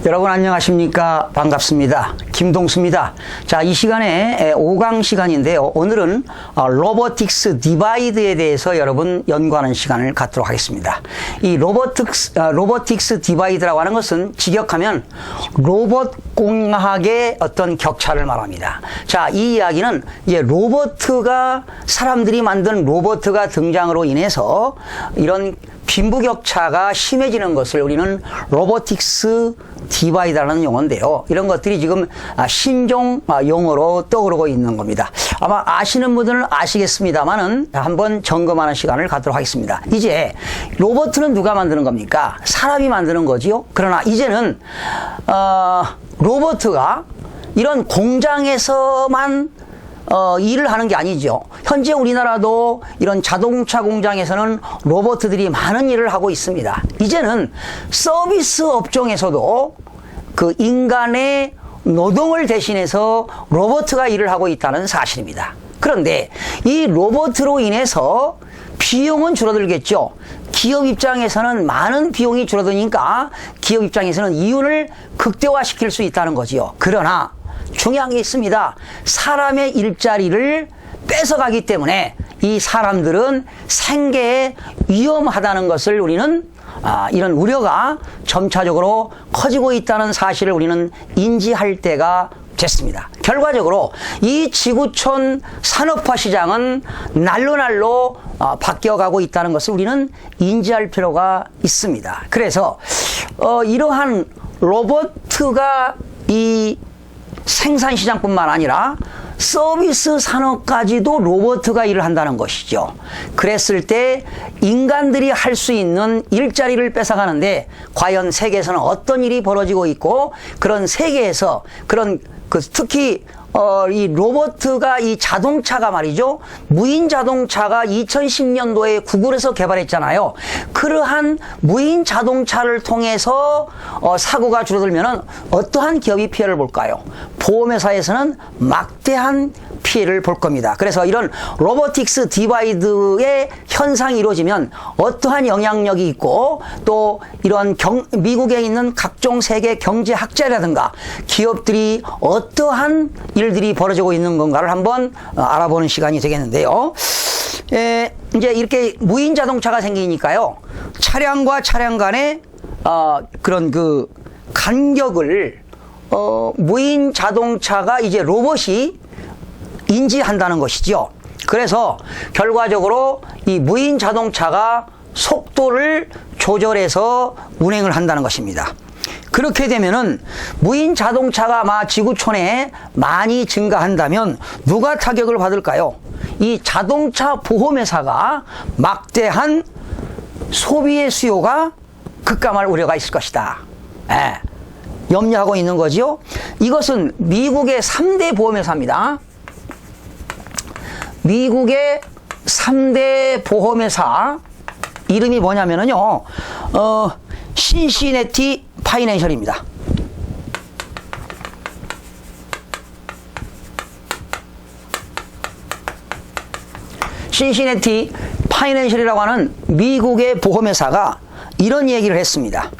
여러분 안녕하십니까? 반갑습니다. 김동수입니다. 자, 이 시간에 5강 시간인데요. 오늘은 로보틱스 디바이드에 대해서 여러분 연구하는 시간을 갖도록 하겠습니다. 이 로보틱스 디바이드라고 하는 것은 직역하면 로봇 공학의 어떤 격차를 말합니다. 자, 이 이야기는 이제 사람들이 만든 로봇가 등장으로 인해서 이런 빈부격차가 심해지는 것을 우리는 로보틱스 디바이드라는 용어인데요. 이런 것들이 지금 신종 용어로 떠오르고 있는 겁니다. 아마 아시는 분들은 아시겠습니다만은 한번 점검하는 시간을 갖도록 하겠습니다. 이제 로봇은 누가 만드는 겁니까? 사람이 만드는 거지요. 그러나 이제는 로봇가 이런 공장에서만 일을 하는 게 아니죠. 현재 우리나라도 이런 자동차 공장에서는 로봇들이 많은 일을 하고 있습니다. 이제는 서비스 업종에서도 그 인간의 노동을 대신해서 로봇가 일을 하고 있다는 사실입니다. 그런데 이 로봇으로 인해서 비용은 줄어들겠죠. 기업 입장에서는 많은 비용이 줄어드니까 기업 입장에서는 이윤을 극대화시킬 수 있다는 거지요. 그러나 중요한 게 있습니다. 사람의 일자리를 뺏어가기 때문에 이 사람들은 생계에 위험하다는 것을 우리는 이런 우려가 점차적으로 커지고 있다는 사실을 우리는 인지할 때가 됐습니다. 결과적으로 이 지구촌 산업화 시장은 날로 바뀌어가고 있다는 것을 우리는 인지할 필요가 있습니다. 그래서 이러한 로봇가 이 생산시장뿐만 아니라 서비스 산업까지도 로봇가 일을 한다는 것이죠. 그랬을 때 인간들이 할 수 있는 일자리를 뺏어가는데 과연 세계에서는 어떤 일이 벌어지고 있고 그런 세계에서 특히 이 로봇가 이 자동차가 말이죠. 무인 자동차가 2010년도에 구글에서 개발했잖아요. 그러한 무인 자동차를 통해서 사고가 줄어들면은 어떠한 기업이 피해를 볼까요? 보험회사에서는 막대한 피해를 볼 겁니다. 그래서 이런 로보틱스 디바이드의 현상이 이루어지면 어떠한 영향력이 있고 또 이런 미국에 있는 각종 세계 경제학자라든가 기업들이 어떠한 일들이 벌어지고 있는 건가를 한번 알아보는 시간이 되겠는데요. 이제 이렇게 무인 자동차가 생기니까요. 차량과 차량 간의 그런 그 간격을 무인 자동차가 이제 로봇이 인지한다는 것이죠. 그래서 결과적으로 이 무인 자동차가 속도를 조절해서 운행을 한다는 것입니다. 그렇게 되면은 무인 자동차가 지구촌에 많이 증가한다면 누가 타격을 받을까요? 이 자동차 보험회사가 막대한 소비의 수요가 급감할 우려가 있을 것이다. 염려하고 있는 거지요. 이것은 미국의 3대 보험회사입니다. 미국의 3대 보험회사 이름이 뭐냐면요. 신시내티 파이낸셜입니다. 신시내티 파이낸셜이라고 하는 미국의 보험회사가 이런 얘기를 했습니다.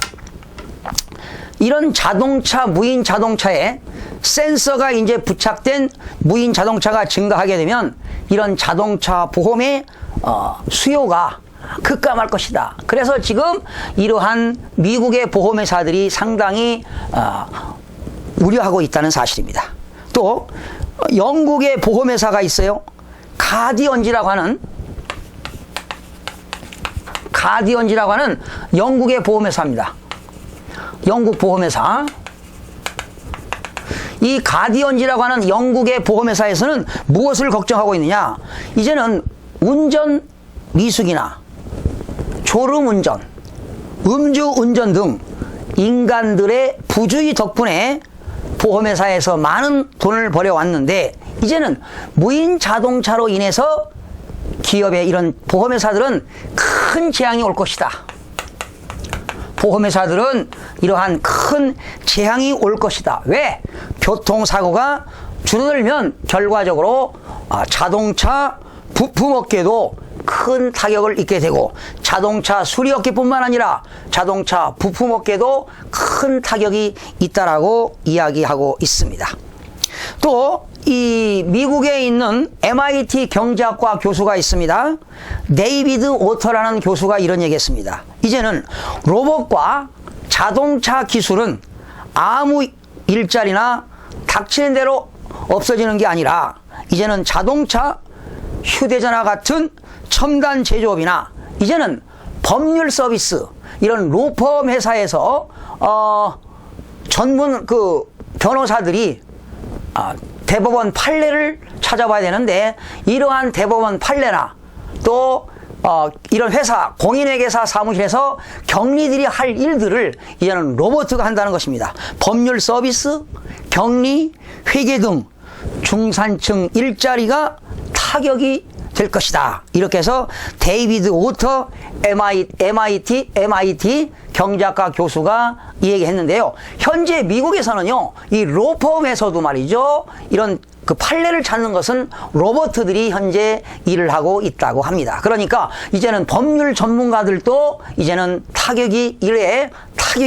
이런 자동차, 무인 자동차에 센서가 이제 부착된 무인 자동차가 증가하게 되면 이런 자동차 보험의 수요가 급감할 것이다. 그래서 지금 이러한 미국의 보험회사들이 상당히 우려하고 있다는 사실입니다. 또 영국의 보험회사가 있어요. 가디언즈라고 하는 영국의 보험회사입니다. 영국 보험회사. 이 가디언즈라고 하는 영국의 보험회사에서는 무엇을 걱정하고 있느냐? 이제는 운전 미숙이나 졸음운전, 음주운전 등 인간들의 부주의 덕분에 보험회사에서 많은 돈을 벌여왔는데 이제는 무인 자동차로 인해서 기업의 이런 보험회사들은 큰 재앙이 올 것이다. 보험회사들은 이러한 큰 재앙이 올 것이다. 왜? 교통사고가 줄어들면 결과적으로 자동차 부품업계도 큰 타격을 입게 되고 자동차 수리업계뿐만 아니라 자동차 부품업계도 큰 타격이 있다라고 이야기하고 있습니다. 또 이 미국에 있는 MIT 경제학과 교수가 있습니다. 데이비드 오터라는 교수가 이런 얘기했습니다. 이제는 로봇과 자동차 기술은 아무 일자리나 닥치는 대로 없어지는 게 아니라 이제는 자동차, 휴대전화 같은 첨단 제조업이나 이제는 법률 서비스, 이런 로펌 회사에서 전문 변호사들이 대법원 판례를 찾아봐야 되는데, 이러한 대법원 판례나 또 이런 회사, 공인회계사 사무실에서 격리들이 할 일들을 이제는 로봇가 한다는 것입니다. 법률 서비스, 격리, 회계 등 중산층 일자리가 타격이 될 것이다. 이렇게 해서 데이비드 오터 MIT 경제학과 교수가 이 얘기했는데요. 현재 미국에서는요, 이 로펌에서도 말이죠, 이런 판례를 찾는 것은 로봇들이 현재 일을 하고 있다고 합니다. 그러니까 이제는 법률 전문가들도 이제는 타격이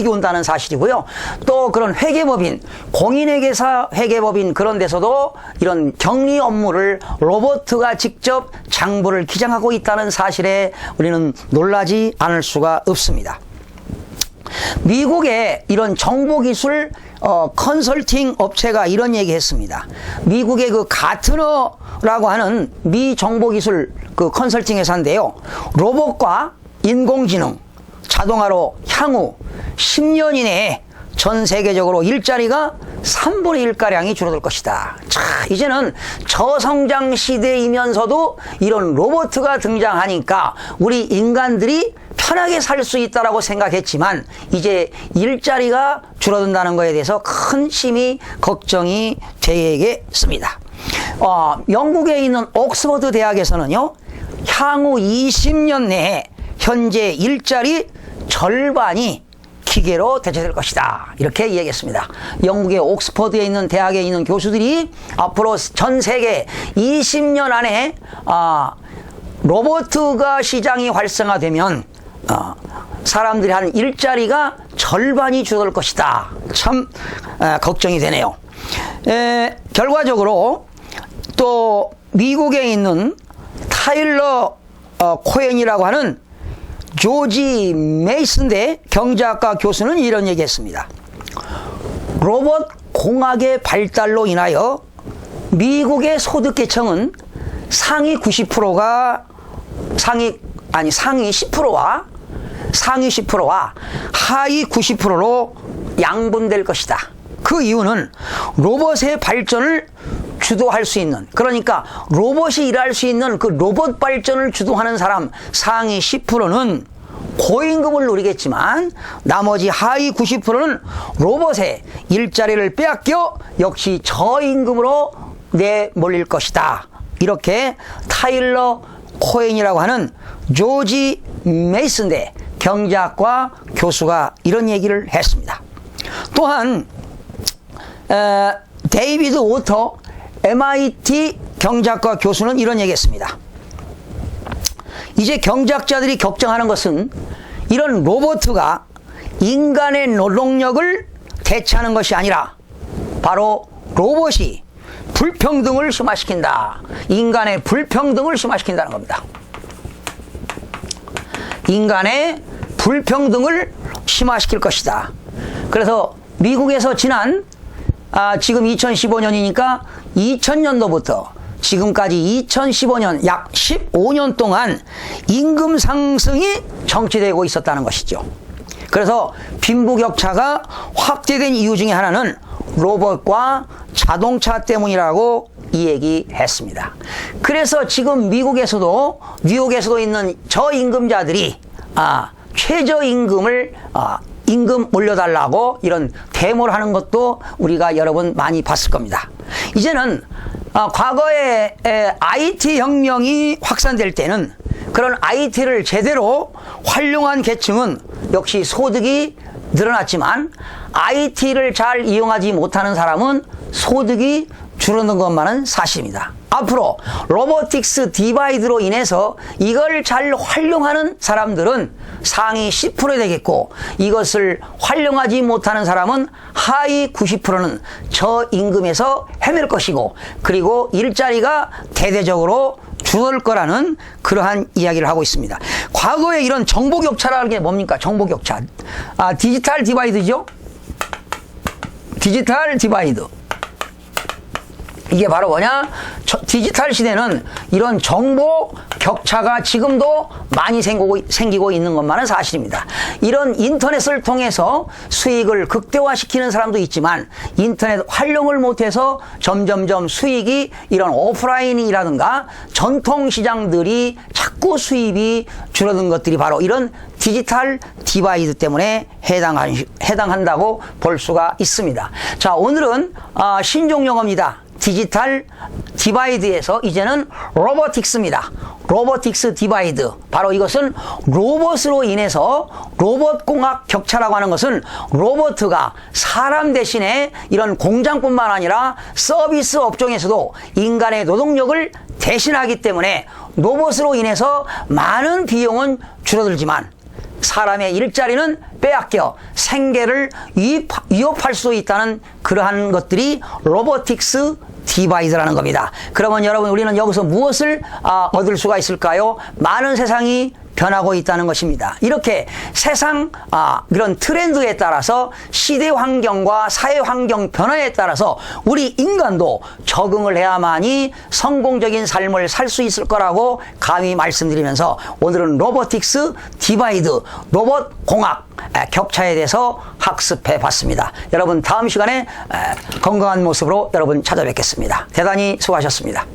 온다는 사실이고요. 또 그런 회계법인, 공인회계사 회계법인 그런 데서도 이런 격리 업무를 로봇가 직접 장부를 기장하고 있다는 사실에 우리는 놀라지 않을 수가 없습니다. 미국의 이런 정보기술 컨설팅 업체가 이런 얘기 했습니다. 미국의 가트너라고 하는 미 정보기술 컨설팅 회사인데요. 로봇과 인공지능, 자동화로 향후 10년 이내에 전 세계적으로 일자리가 3분의 1가량이 줄어들 것이다. 자, 이제는 저성장 시대이면서도 이런 로봇가 등장하니까 우리 인간들이 편하게 살 수 있다라고 생각했지만 이제 일자리가 줄어든다는 것에 대해서 큰 심히 걱정이 되겠습니다. 영국에 있는 옥스퍼드 대학에서는요, 향후 20년 내에 현재 일자리 절반이 기계로 대체될 것이다. 이렇게 이야기했습니다. 영국의 옥스퍼드에 있는 대학에 있는 교수들이 앞으로 전 세계 20년 안에 로봇가 시장이 활성화되면 사람들이 하는 일자리가 절반이 줄어들 것이다. 참 걱정이 되네요. 결과적으로 또 미국에 있는 타일러 코엔이라고 하는 조지 메이슨대 경제학과 교수는 이런 얘기했습니다. 로봇 공학의 발달로 인하여 미국의 소득계층은 상위 90%가 상위 10%와 하위 90%로 양분될 것이다. 그 이유는 로봇의 발전을 주도할 수 있는, 그러니까 로봇이 일할 수 있는 그 로봇 발전을 주도하는 사람 상위 10%는 고임금을 누리겠지만 나머지 하위 90%는 로봇의 일자리를 빼앗겨 역시 저임금으로 내몰릴 것이다. 이렇게 타일러 코엔이라고 하는 조지 메이슨대 경제학과 교수가 이런 얘기를 했습니다. 또한 데이비드 오터 MIT 경제학과 교수는 이런 얘기했습니다. 이제 경제학자들이 걱정하는 것은 이런 로봇가 인간의 노동력을 대체하는 것이 아니라 바로 로봇이 불평등을 심화시킨다. 인간의 불평등을 심화시킨다는 겁니다. 인간의 불평등을 심화시킬 것이다. 그래서 미국에서 지난 지금 2015년이니까 2000년도부터 지금까지 2015년 약 15년 동안 임금 상승이 정치되고 있었다는 것이죠. 그래서 빈부격차가 확대된 이유 중에 하나는 로봇과 자동차 때문이라고 이 얘기했습니다. 그래서 지금 미국에서도 뉴욕에서도 있는 저임금자들이 최저임금을 임금 올려달라고 이런 데모를 하는 것도 우리가 여러 번 많이 봤을 겁니다. 이제는 과거에 IT 혁명이 확산될 때는 그런 IT를 제대로 활용한 계층은 역시 소득이 늘어났지만 IT를 잘 이용하지 못하는 사람은 소득이 줄어든 것만은 사실입니다. 앞으로 로보틱스 디바이드로 인해서 이걸 잘 활용하는 사람들은 상위 10% 되겠고, 이것을 활용하지 못하는 사람은 하위 90%는 저임금에서 헤맬 것이고, 그리고 일자리가 대대적으로 줄어들 거라는 그러한 이야기를 하고 있습니다. 과거에 이런 정보격차라는 게 뭡니까? 정보격차. 디지털 디바이드죠? 디지털 디바이드. 이게 바로 뭐냐? 디지털 시대는 이런 정보 격차가 지금도 많이 생기고 있는 것만은 사실입니다. 이런 인터넷을 통해서 수익을 극대화시키는 사람도 있지만, 인터넷 활용을 못해서 점점점 수익이 이런 오프라인이라든가 전통시장들이 자꾸 수입이 줄어든 것들이 바로 이런 디지털 디바이드 때문에 해당한다고 볼 수가 있습니다. 자, 오늘은 신종 용어입니다. 디지털 디바이드에서 이제는 로보틱스입니다. 로보틱스 디바이드. 바로 이것은 로봇으로 인해서 로봇공학 격차라고 하는 것은 로봇가 사람 대신에 이런 공장뿐만 아니라 서비스 업종에서도 인간의 노동력을 대신하기 때문에 로봇으로 인해서 많은 비용은 줄어들지만 사람의 일자리는 빼앗겨 생계를 위협할 수 있다는 그러한 것들이 로보틱스 디바이드라는 겁니다. 그러면 여러분, 우리는 여기서 무엇을 얻을 수가 있을까요? 많은 세상이 변하고 있다는 것입니다. 이렇게 세상 그런 트렌드에 따라서 시대 환경과 사회 환경 변화에 따라서 우리 인간도 적응을 해야만이 성공적인 삶을 살 수 있을 거라고 감히 말씀드리면서, 오늘은 로보틱스 디바이드, 로봇 공학 격차에 대해서 학습해 봤습니다. 여러분, 다음 시간에 건강한 모습으로 여러분 찾아뵙겠습니다. 대단히 수고하셨습니다.